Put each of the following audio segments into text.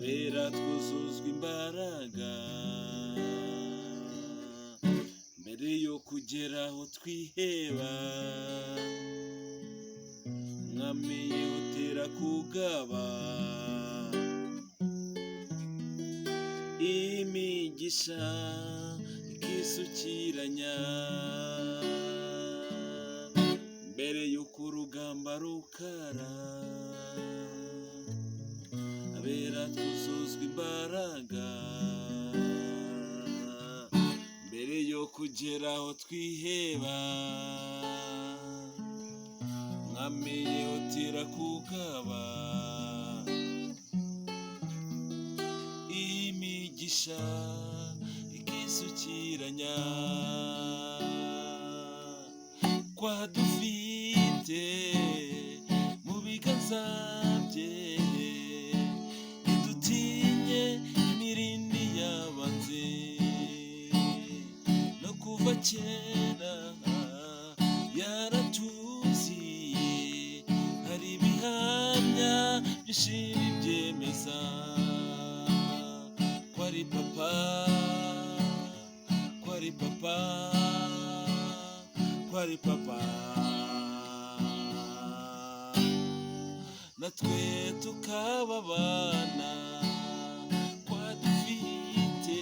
abera twuzuzwa imbaraga mbere yo kugera aho twiheba. Mwami yihutira kugaba imigisha ikisukiranya mbere y'uko urugamba rukara. Abera twuzuzwa imbaraga mbere yo kugera aho twiheba. Mwami yihutira kugaba imigisha ikisukiranya kwa dufite mu biganza bye. Ntidutinye imirindi y'abanzi no kuva kera yaratuzi. Hari ibihamya byinshi byemeza ko ari papa, ko ari papa, ko ari papa. Natwe tukaba abana kwa dufite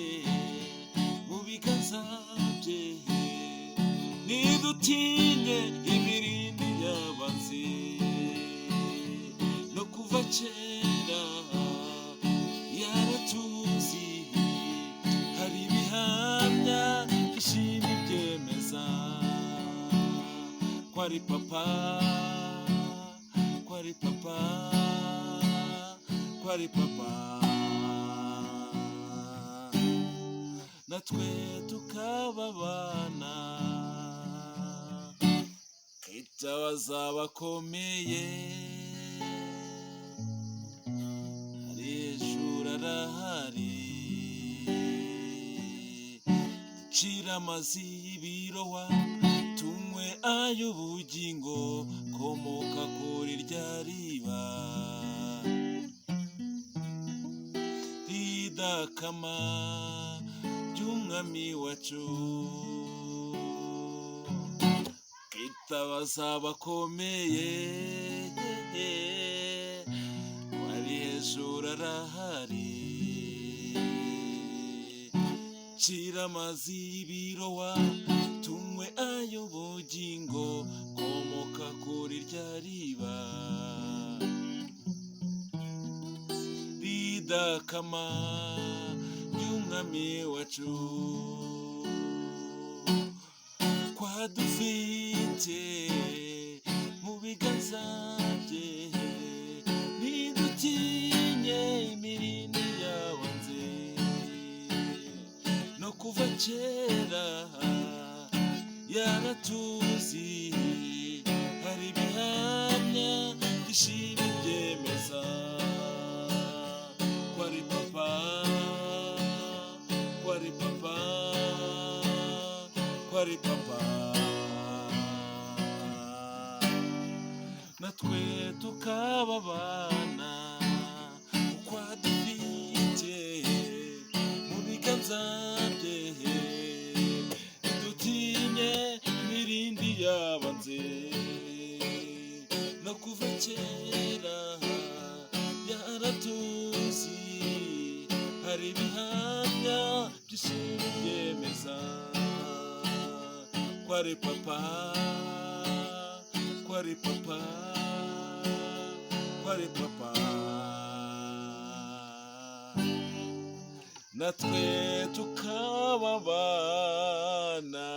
mu biganza bye. Ntidutinye imirindi y'abanzi no kuva kera yaratuzi. Hari ibihamya byinshi byemeza ko ari papa, ko ari papa, ko ari papa. Natwe tukaba abana kwitabaza abakomeye. Hari hejuru arahari ducira amazi y'ibirohwa tunywe ay'ubugingo komoka kuri rya riba ridakama ry'umwami wacu. Kwitabaza abakomeye wari hejuru arahari cira amazi y'ibirohwa tunywe ay'ubugingo komoka kuri rya riba ridakama ry'umwami wacu. Kwa dufite mu biganza bye. Ntidutinye imirindi y'abanzi no kuva kera yaratuzi. Hari ibihamya byinshi byemeza ko ari papa, ko ari papa, ko ari papa. Natwe tukaba abana kwa dufite mu biganza bye. Ntidutinye imirindi y'abanzi no kuva kera yaratuzi. Hari ibihamya byinshi byemeza ko ari papa, ko ari papa, ko ari papa. Natwe tukaba abana